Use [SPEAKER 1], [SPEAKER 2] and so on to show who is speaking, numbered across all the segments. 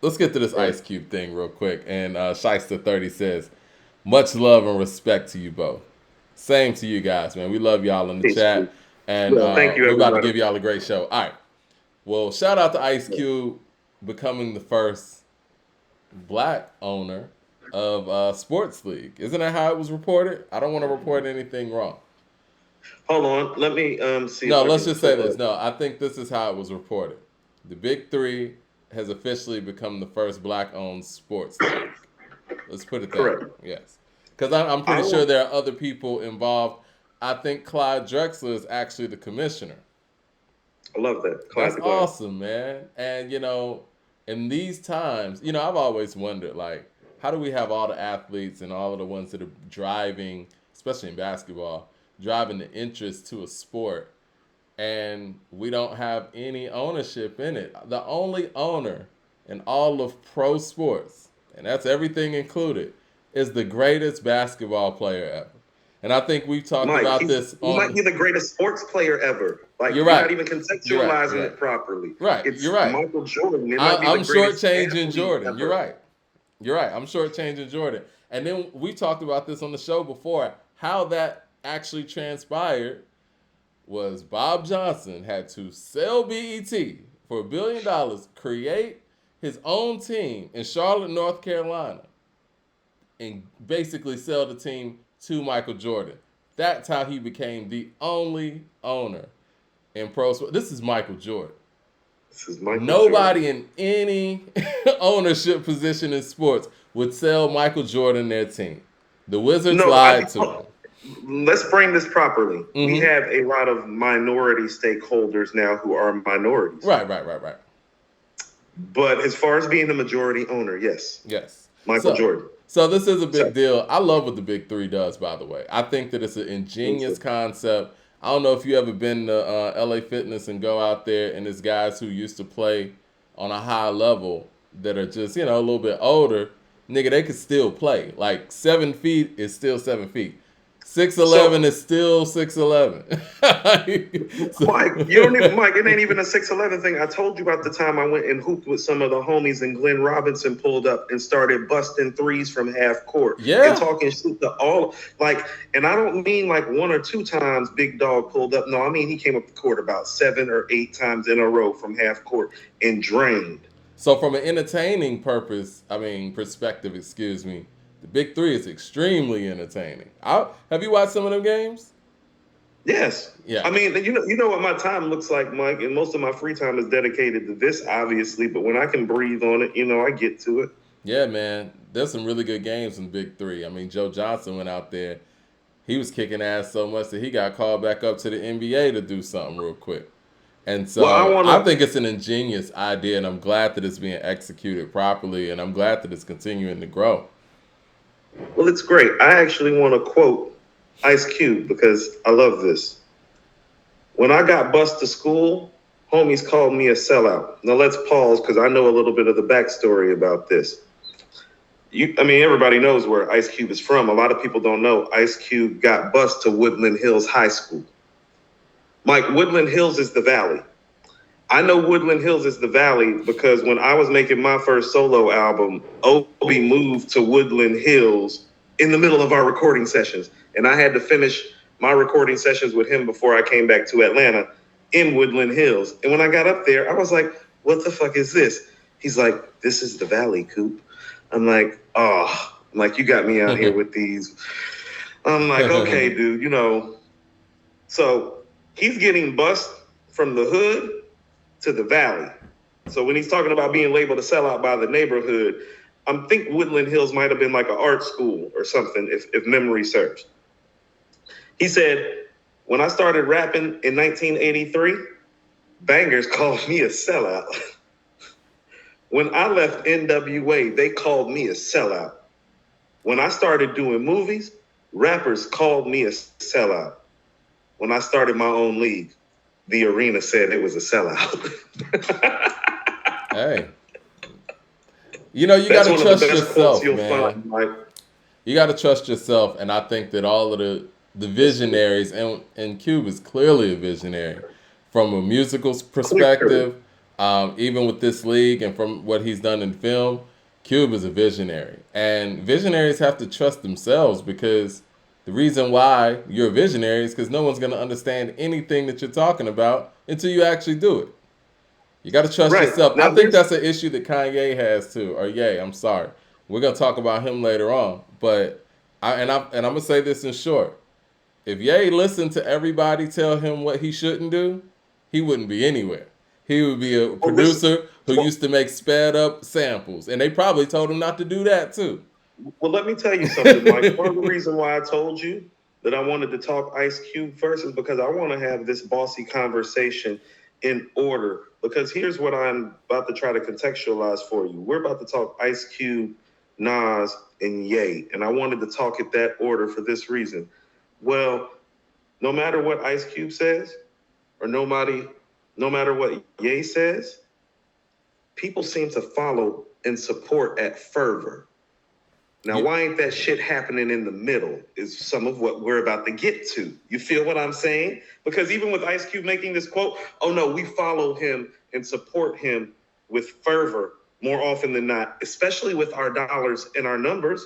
[SPEAKER 1] let's get to this
[SPEAKER 2] Right.
[SPEAKER 1] Ice Cube thing real quick. And Shyster30 says, much love and respect to you both. Same to you guys, man. We love y'all in the
[SPEAKER 2] Peace.
[SPEAKER 1] chat. And
[SPEAKER 2] Yeah. Thank you,
[SPEAKER 1] we're about to
[SPEAKER 2] everybody.
[SPEAKER 1] give y'all a great show. All right. Well, shout out to Ice Cube becoming the first black owner of Sports League. Isn't that how it was reported? I don't want to report anything wrong.
[SPEAKER 2] Hold on. Let me see if
[SPEAKER 1] No,
[SPEAKER 2] I
[SPEAKER 1] let's
[SPEAKER 2] can
[SPEAKER 1] just say
[SPEAKER 2] pull
[SPEAKER 1] this.
[SPEAKER 2] up.
[SPEAKER 1] No, I think this is how it was reported. The Big Three has officially become the first black-owned sports league. Let's put it that way.
[SPEAKER 2] Correct.
[SPEAKER 1] Yes, because I'm
[SPEAKER 2] I
[SPEAKER 1] pretty sure
[SPEAKER 2] will.
[SPEAKER 1] there are other people involved. I think Clyde Drexler is actually the commissioner.
[SPEAKER 2] I love that.
[SPEAKER 1] That's
[SPEAKER 2] Classic line.
[SPEAKER 1] awesome, man. And in these times, I've always wondered, like, how do we have all the athletes and all of the ones that are driving, especially in basketball, driving the interest to a sport, and we don't have any ownership in it. The only owner in all of pro sports, and that's everything included, is the greatest basketball player ever. And I think we've talked
[SPEAKER 2] Mike,
[SPEAKER 1] about this
[SPEAKER 2] he might
[SPEAKER 1] on.
[SPEAKER 2] be the greatest sports player ever. Like
[SPEAKER 1] You're
[SPEAKER 2] you're not
[SPEAKER 1] right.
[SPEAKER 2] even
[SPEAKER 1] You're right.
[SPEAKER 2] contextualizing
[SPEAKER 1] You're right.
[SPEAKER 2] it properly.
[SPEAKER 1] Right. You're
[SPEAKER 2] It's
[SPEAKER 1] right.
[SPEAKER 2] Michael Jordan. It might be the
[SPEAKER 1] I'm
[SPEAKER 2] greatest
[SPEAKER 1] shortchanging
[SPEAKER 2] athlete
[SPEAKER 1] Jordan. You're
[SPEAKER 2] ever.
[SPEAKER 1] right. You're right. I'm shortchanging Jordan. And then we talked about this on the show before. How that actually transpired was Bob Johnson had to sell BET for $1 billion, create his own team in Charlotte, North Carolina, and basically sell the team to Michael Jordan. That's how he became the only owner in pro sports. This is Michael Jordan.
[SPEAKER 2] This is Michael Jordan.
[SPEAKER 1] Nobody in any ownership position in sports would sell Michael Jordan their team. The Wizards
[SPEAKER 2] No,
[SPEAKER 1] lied to him.
[SPEAKER 2] let's frame this properly. We
[SPEAKER 1] Mm-hmm.
[SPEAKER 2] have a lot of minority stakeholders now who are minorities.
[SPEAKER 1] Right, right, right, right.
[SPEAKER 2] But as far as being the majority owner, yes,
[SPEAKER 1] Yes.
[SPEAKER 2] Michael
[SPEAKER 1] So,
[SPEAKER 2] Jordan.
[SPEAKER 1] so this is a
[SPEAKER 2] So,
[SPEAKER 1] big deal. I love what the Big Three does, by the way. I think that it's an ingenious concept. I don't know if you ever been to LA Fitness and go out there, and there's guys who used to play on a high level that are just a little bit older. Nigga, they could still play. Like 7 feet is still 7 feet. 6'11"
[SPEAKER 2] so
[SPEAKER 1] is still 6'11". So,
[SPEAKER 2] Mike, you don't even Mike. It ain't even a 6'11" thing. I told you about the time I went and hooped with some of the homies, and Glenn Robinson pulled up and started busting threes from half court and
[SPEAKER 1] yeah.
[SPEAKER 2] talking shit to all like. And I don't mean like one or two times Big Dog pulled up. No, I mean he came up the court about 7 or 8 times in a row from half court and drained.
[SPEAKER 1] So from an entertaining perspective, excuse me, the Big Three is extremely entertaining. Have you watched some of them games?
[SPEAKER 2] Yes.
[SPEAKER 1] Yeah.
[SPEAKER 2] I mean, you know what my time looks like, Mike, and most of my free time is dedicated to this, obviously. But when I can breathe on it, I get to it.
[SPEAKER 1] Yeah, man. There's some really good games in the Big Three. I mean, Joe Johnson went out there. He was kicking ass so much that he got called back up to the NBA to do something real quick. And
[SPEAKER 2] Well, I
[SPEAKER 1] so
[SPEAKER 2] want
[SPEAKER 1] I
[SPEAKER 2] to.
[SPEAKER 1] think it's an ingenious idea, and I'm glad that it's being executed properly, and I'm glad that it's continuing to grow.
[SPEAKER 2] Well, it's great. I actually want to quote Ice Cube because I love this. When I got bused to school, homies called me a sellout. Now let's pause because I know a little bit of the backstory about this. I mean, everybody knows where Ice Cube is from. A lot of people don't know Ice Cube got bused to Woodland Hills High School. Mike, Woodland Hills is the valley. I know Woodland Hills is the valley because when I was making my first solo album, Obi moved to Woodland Hills in the middle of our recording sessions. And I had to finish my recording sessions with him before I came back to Atlanta in Woodland Hills. And when I got up there, I was like, what the fuck is this? He's like, this is the valley, Coop. I'm like, oh, I'm like, you got me out here with these. I'm like, okay, dude. So he's getting bused from the hood to the valley. So when he's talking about being labeled a sellout by the neighborhood, I think Woodland Hills might have been like an art school or something, if memory serves. He said, when I started rapping in 1983, bangers called me a sellout. When I left NWA, they called me a sellout. When I started doing movies, rappers called me a sellout. When I started my own league, the arena said it was a sellout.
[SPEAKER 1] Hey, you got
[SPEAKER 2] That's
[SPEAKER 1] to
[SPEAKER 2] one of the
[SPEAKER 1] trust
[SPEAKER 2] best quotes
[SPEAKER 1] yourself,
[SPEAKER 2] you'll
[SPEAKER 1] man.
[SPEAKER 2] find, Mike.
[SPEAKER 1] You got to trust yourself, and I think that all of the visionaries, and Cube is clearly a visionary from a musical
[SPEAKER 2] Clearly.
[SPEAKER 1] perspective, Even with this league and from what he's done in film, Cube is a visionary. And visionaries have to trust themselves, because the reason why you're a visionary is because no one's going to understand anything that you're talking about until you actually do it. You got to trust
[SPEAKER 2] Right.
[SPEAKER 1] yourself. I
[SPEAKER 2] Now,
[SPEAKER 1] think that's an issue that Kanye has too. Or Ye, I'm sorry. We're going to talk about him later on. But I'm going to say this in short. If Ye listened to everybody tell him what he shouldn't do, he wouldn't be anywhere. He would be a
[SPEAKER 2] well, this,
[SPEAKER 1] producer who
[SPEAKER 2] well,
[SPEAKER 1] used to make sped up samples. And they probably told him not to do that too.
[SPEAKER 2] well, let me tell you something, Mike. Part of the reason why I told you that I wanted to talk Ice Cube first is because I want to have this bossy conversation in order. Because here's what I'm about to try to contextualize for you. We're about to talk Ice Cube, Nas, and Ye. And I wanted to talk it that order for this reason. Well, no matter what Ice Cube says, or no matter what Ye says, people seem to follow and support at fervor. Now, why ain't that shit happening in the middle is some of what we're about to get to. You feel what I'm saying? Because even with Ice Cube making this quote, oh no, we follow him and support him with fervor more often than not, especially with our dollars and our numbers,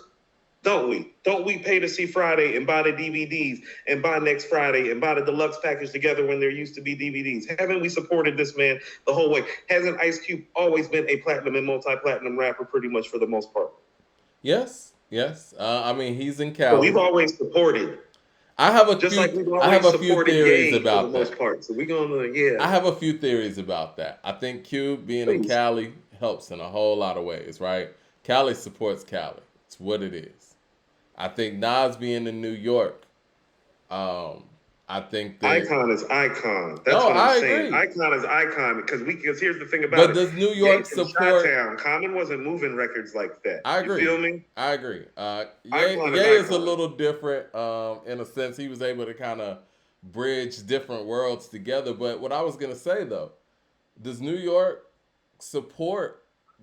[SPEAKER 2] don't we? Don't we pay to see Friday and buy the DVDs and buy next Friday and buy the deluxe package together when there used to be DVDs? Haven't we supported this man the whole way? Hasn't Ice Cube always been a platinum and multi-platinum rapper pretty much for the most part?
[SPEAKER 1] Yes, yes. I mean, he's in
[SPEAKER 2] So we've
[SPEAKER 1] Cali.
[SPEAKER 2] always supported,
[SPEAKER 1] I have a
[SPEAKER 2] just
[SPEAKER 1] few.
[SPEAKER 2] like we've
[SPEAKER 1] I have
[SPEAKER 2] always
[SPEAKER 1] a few
[SPEAKER 2] supported
[SPEAKER 1] theories
[SPEAKER 2] Ye for the
[SPEAKER 1] about
[SPEAKER 2] most
[SPEAKER 1] that.
[SPEAKER 2] part. So we're gonna,
[SPEAKER 1] I
[SPEAKER 2] yeah,
[SPEAKER 1] have a few theories about that. I think Cube being in
[SPEAKER 2] please.
[SPEAKER 1] Cali helps in a whole lot of ways, right? Cali supports Cali. It's what it is. I think Nas being in New York, I think that
[SPEAKER 2] Icon is icon. That's
[SPEAKER 1] no,
[SPEAKER 2] what I'm
[SPEAKER 1] I
[SPEAKER 2] saying.
[SPEAKER 1] agree.
[SPEAKER 2] Icon is icon because here's the thing about
[SPEAKER 1] But
[SPEAKER 2] it.
[SPEAKER 1] does New
[SPEAKER 2] Ye
[SPEAKER 1] York
[SPEAKER 2] from
[SPEAKER 1] support?
[SPEAKER 2] Chi-Town, Common wasn't moving records like that.
[SPEAKER 1] I
[SPEAKER 2] You
[SPEAKER 1] agree.
[SPEAKER 2] feel me?
[SPEAKER 1] I agree.
[SPEAKER 2] Icon
[SPEAKER 1] Ye
[SPEAKER 2] is
[SPEAKER 1] is a
[SPEAKER 2] icon.
[SPEAKER 1] little different in a sense. He was able to kind of bridge different worlds together. But what I was gonna say though, does New York support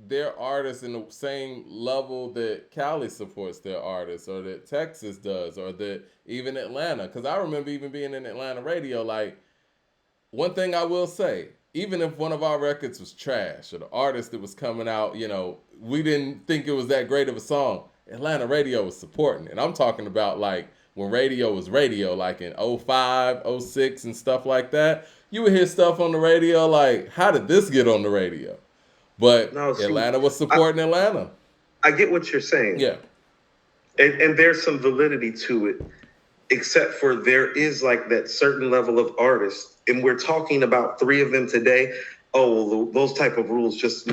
[SPEAKER 1] their artists in the same level that Cali supports their artists, or that Texas does, or that even Atlanta? Because I remember even being in Atlanta radio, like, one thing I will say, even if one of our records was trash, or the artist that was coming out, we didn't think it was that great of a song, Atlanta radio was supporting it. And I'm talking about like when radio was radio, like in '05, '06 and stuff like that. You would hear stuff on the radio like, how did this get on the radio? But
[SPEAKER 2] No, see,
[SPEAKER 1] Atlanta was
[SPEAKER 2] I,
[SPEAKER 1] supporting Atlanta.
[SPEAKER 2] I get what you're saying.
[SPEAKER 1] Yeah.
[SPEAKER 2] And there's some validity to it, except for there is like that certain level of artists, and we're talking about three of them today. Oh, well, those type of rules just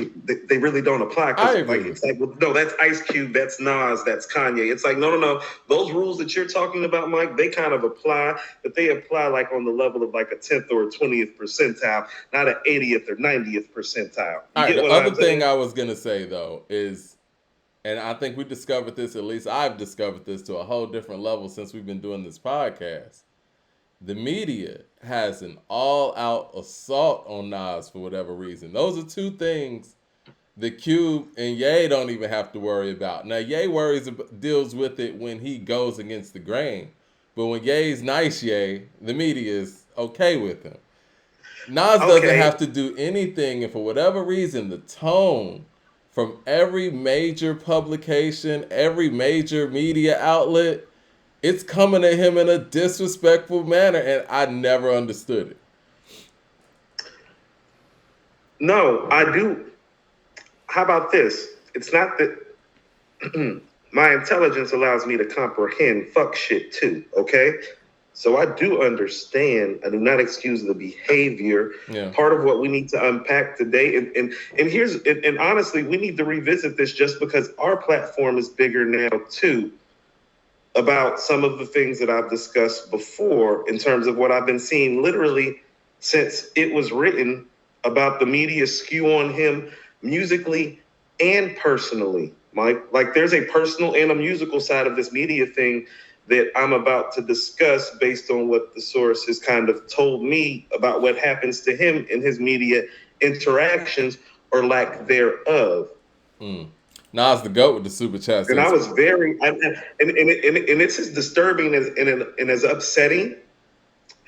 [SPEAKER 2] they really don't apply,
[SPEAKER 1] I
[SPEAKER 2] because
[SPEAKER 1] agree
[SPEAKER 2] like
[SPEAKER 1] with
[SPEAKER 2] it's like, well, no, that's Ice Cube, that's Nas, that's Kanye. It's like no, those rules that you're talking about, Mike, they kind of apply, but they apply like on the level of like a 10th or a 20th percentile, not an 80th or 90th percentile.
[SPEAKER 1] All
[SPEAKER 2] You
[SPEAKER 1] right.
[SPEAKER 2] get
[SPEAKER 1] The
[SPEAKER 2] what
[SPEAKER 1] other
[SPEAKER 2] I'm
[SPEAKER 1] thing
[SPEAKER 2] saying?
[SPEAKER 1] I was gonna say though is, and I think we discovered this, at least I've discovered this to a whole different level since we've been doing this podcast. The media has an all-out assault on Nas for whatever reason. Those are two things that Cube and Ye don't even have to worry about. Now Ye deals with it when he goes against the grain, but when Ye's nice Ye, the media is okay with him. Nas doesn't
[SPEAKER 2] Okay.
[SPEAKER 1] have to do anything, and for whatever reason, the tone from every major publication, every major media outlet, it's coming at him in a disrespectful manner, and I never understood it.
[SPEAKER 2] No, I do. How about this? It's not that my intelligence allows me to comprehend fuck shit too, okay? So I do understand. I do not excuse the behavior.
[SPEAKER 1] Yeah.
[SPEAKER 2] Part of what we need to unpack today, and honestly, we need to revisit this just because our platform is bigger now too, about some of the things that I've discussed before in terms of what I've been seeing literally since it was written about the media skew on him musically and personally. Mike, like there's a personal and a musical side of this media thing that I'm about to discuss based on what the source has kind of told me about what happens to him in his media interactions or lack thereof.
[SPEAKER 1] Nas the GOAT with the super chat
[SPEAKER 2] And I
[SPEAKER 1] says,
[SPEAKER 2] was and it's as disturbing and as upsetting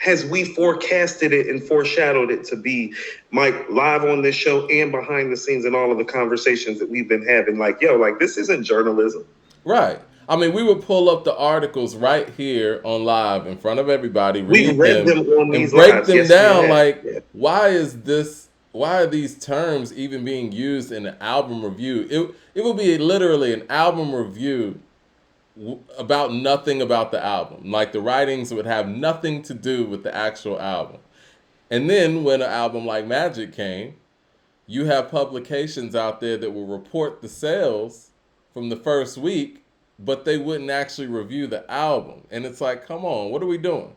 [SPEAKER 2] as we forecasted it and foreshadowed it to be, Mike, live on this show and behind the scenes and all of the conversations that we've been having. Like, yo, like this isn't journalism.
[SPEAKER 1] Right. I mean, we would pull up the articles right here on live in front of everybody,
[SPEAKER 2] We
[SPEAKER 1] read
[SPEAKER 2] read them
[SPEAKER 1] them,
[SPEAKER 2] on
[SPEAKER 1] and
[SPEAKER 2] these
[SPEAKER 1] break
[SPEAKER 2] lives.
[SPEAKER 1] them
[SPEAKER 2] Yes, we
[SPEAKER 1] down.
[SPEAKER 2] have.
[SPEAKER 1] Like,
[SPEAKER 2] Yeah.
[SPEAKER 1] why is this? Why are these terms even being used in an album review? It would be literally an album review about nothing about the album. Like the writings would have nothing to do with the actual album. And then when an album like Magic came, you have publications out there that will report the sales from the first week, but they wouldn't actually review the album. And it's like, come on, what are we doing?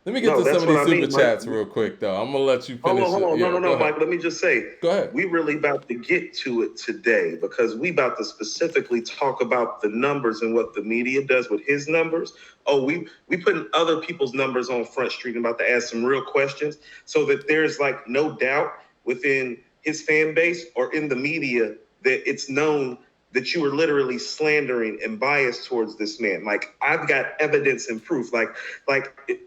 [SPEAKER 1] Let me get
[SPEAKER 2] No,
[SPEAKER 1] to some
[SPEAKER 2] that's
[SPEAKER 1] of
[SPEAKER 2] what
[SPEAKER 1] these
[SPEAKER 2] I
[SPEAKER 1] super
[SPEAKER 2] mean,
[SPEAKER 1] chats
[SPEAKER 2] Mike.
[SPEAKER 1] real quick, though. I'm gonna let you
[SPEAKER 2] Hold
[SPEAKER 1] finish
[SPEAKER 2] on, hold
[SPEAKER 1] it.
[SPEAKER 2] on.
[SPEAKER 1] Yeah,
[SPEAKER 2] No,
[SPEAKER 1] go ahead.
[SPEAKER 2] Mike. Let me just say,
[SPEAKER 1] Go ahead.
[SPEAKER 2] we really about to get to it today because we about to specifically talk about the numbers and what the media does with his numbers. Oh, we putting other people's numbers on Front Street and about to ask some real questions so that there's like no doubt within his fan base or in the media that it's known that you are literally slandering and biased towards this man. Like I've got evidence and proof. Like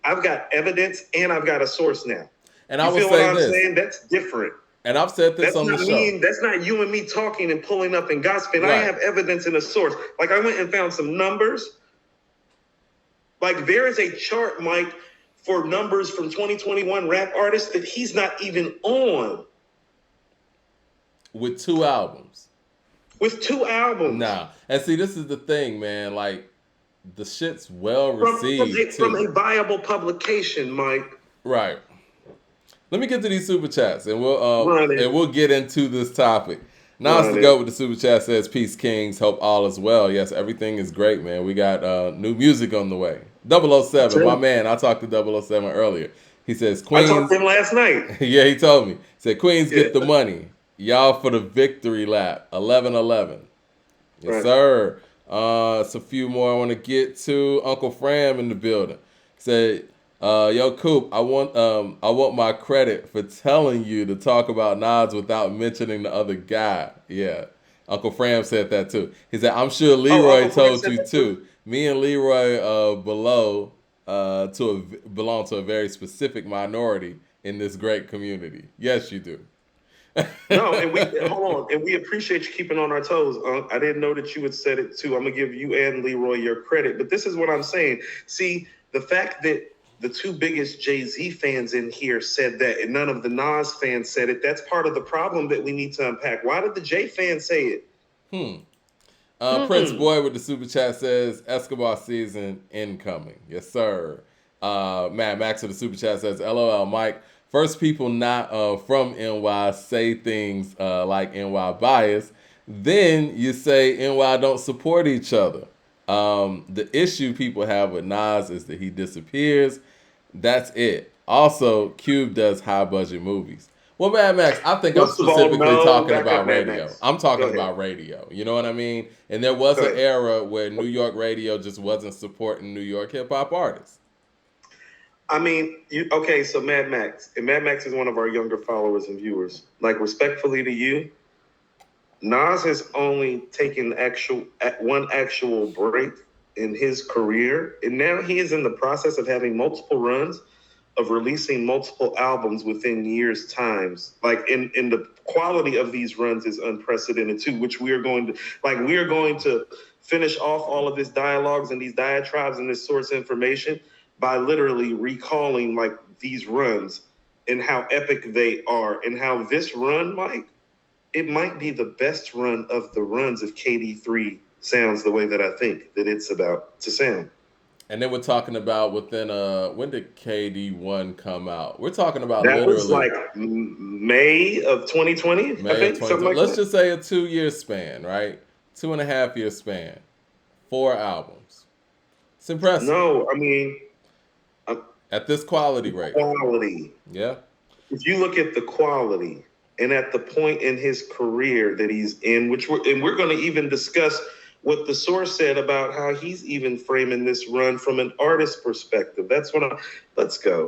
[SPEAKER 2] I've got evidence and I've got a source now.
[SPEAKER 1] And I
[SPEAKER 2] You
[SPEAKER 1] will
[SPEAKER 2] feel what
[SPEAKER 1] say
[SPEAKER 2] I'm
[SPEAKER 1] this,
[SPEAKER 2] saying? That's different.
[SPEAKER 1] and I've said this
[SPEAKER 2] That's
[SPEAKER 1] on the
[SPEAKER 2] not
[SPEAKER 1] show.
[SPEAKER 2] me. That's not you and me talking and pulling up and gossiping. I
[SPEAKER 1] Right.
[SPEAKER 2] have evidence and a source. Like I went and found some numbers. Like there is a chart, Mike, for numbers from 2021 rap artists that he's not even on
[SPEAKER 1] With 2 albums.
[SPEAKER 2] with 2 albums.
[SPEAKER 1] Nah. And see, this is the thing, man. Like, the shit's well received,
[SPEAKER 2] from
[SPEAKER 1] too.
[SPEAKER 2] a viable publication, Mike.
[SPEAKER 1] Right. Let me get to these super chats, and
[SPEAKER 2] Run it.
[SPEAKER 1] we'll get into this topic. Nas
[SPEAKER 2] Run
[SPEAKER 1] to
[SPEAKER 2] it.
[SPEAKER 1] go with the super chat says, "Peace, Kings. Hope all is well." Yes, everything is great, man. We got new music on the way. 007, my man. I talked to 007 earlier. He says,
[SPEAKER 2] I
[SPEAKER 1] "Queens."
[SPEAKER 2] talked to him last night.
[SPEAKER 1] Yeah, he told me. He said, "Queens get
[SPEAKER 2] Yeah.
[SPEAKER 1] the money. Y'all for the victory lap. 11-11." Yes,
[SPEAKER 2] Right.
[SPEAKER 1] sir. It's a few more I want to get to. Uncle Fram in the building. He said, "Yo, Coop, I want my credit for telling you to talk about Nas without mentioning the other guy." Yeah, Uncle Fram said that too. He said, "I'm sure Leroy
[SPEAKER 2] Uncle Fram
[SPEAKER 1] told
[SPEAKER 2] said
[SPEAKER 1] you
[SPEAKER 2] that
[SPEAKER 1] too. Me and Leroy belong to a very specific minority in this great community." Yes, you do.
[SPEAKER 2] No, and we hold on, and we appreciate you keeping on our toes. I didn't know that you had said it too. I'm gonna give you and Leroy your credit, but this is what I'm saying. See, the fact that the 2 biggest Jay-Z fans in here said that, and none of the Nas fans said it. That's part of the problem that we need to unpack. Why did the Jay fans say it?
[SPEAKER 1] Prince Boy with the super chat says, "Escobar season incoming." Yes, sir. Matt Max with the super chat says, "LOL, Mike. First people not from NY say things like NY bias. Then you say NY don't support each other. The issue people have with Nas is that he disappears. That's it. Also, Cube does high budget movies." Well, Mad Max, I think I'm
[SPEAKER 2] First of all,
[SPEAKER 1] specifically
[SPEAKER 2] no,
[SPEAKER 1] talking
[SPEAKER 2] back
[SPEAKER 1] about
[SPEAKER 2] up, Mad
[SPEAKER 1] radio.
[SPEAKER 2] Max.
[SPEAKER 1] I'm talking
[SPEAKER 2] Go ahead.
[SPEAKER 1] about radio. You know what I mean? And there was
[SPEAKER 2] Go
[SPEAKER 1] an
[SPEAKER 2] ahead.
[SPEAKER 1] era where New York radio just wasn't supporting New York hip hop artists.
[SPEAKER 2] I mean, okay, so Mad Max, and Mad Max is one of our younger followers and viewers. Like, respectfully to you, Nas has only taken one actual break in his career, and now he is in the process of having multiple runs of releasing multiple albums within years' times. Like, in the quality of these runs is unprecedented too, which we are going to finish off all of this dialogues and these diatribes and this source information by literally recalling like these runs and how epic they are, and how this run, Mike, it might be the best run of the runs if KD3 sounds the way that I think that it's about to sound.
[SPEAKER 1] And then we're talking about within when did KD1 come out? We're talking about
[SPEAKER 2] That
[SPEAKER 1] literally
[SPEAKER 2] was like May of 2020,
[SPEAKER 1] May
[SPEAKER 2] I think,
[SPEAKER 1] of 2020.
[SPEAKER 2] something like
[SPEAKER 1] Let's
[SPEAKER 2] that.
[SPEAKER 1] just say a 2-year span, right? 2.5-year span, 4 albums. It's impressive.
[SPEAKER 2] No, I mean,
[SPEAKER 1] At this quality rate.
[SPEAKER 2] quality.
[SPEAKER 1] Yeah.
[SPEAKER 2] If you look at the quality and at the point in his career that he's in, we're going to even discuss what the source said about how he's even framing this run from an artist perspective. Let's go.